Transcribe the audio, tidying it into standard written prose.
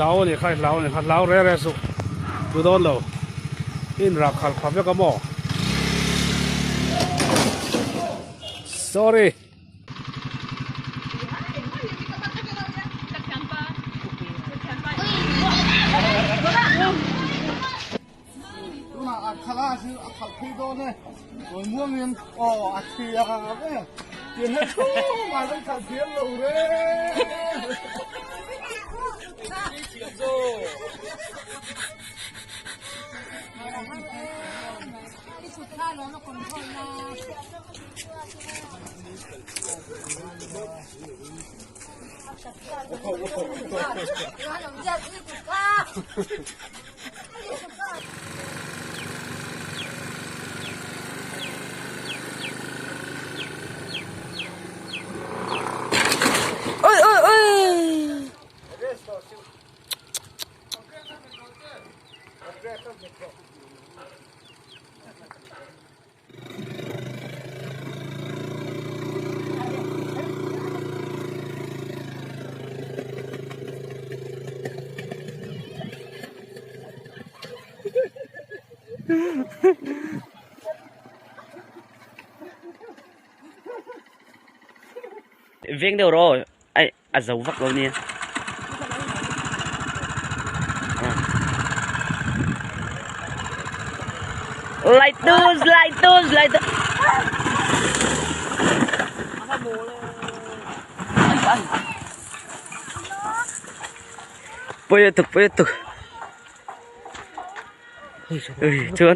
lao này khai lao re re su tu don lo in rak khal kham ya kamo sorry khá sư khá phi đô này rồi mua miếng thì cái tiền hết thu mà vẫn khá tiền lâu đấy Ôi ôi ôi. Viên đều rồi. Ai giấu vắt rồi nè. Lại tu. Bây giờ tục. Ui, chưa.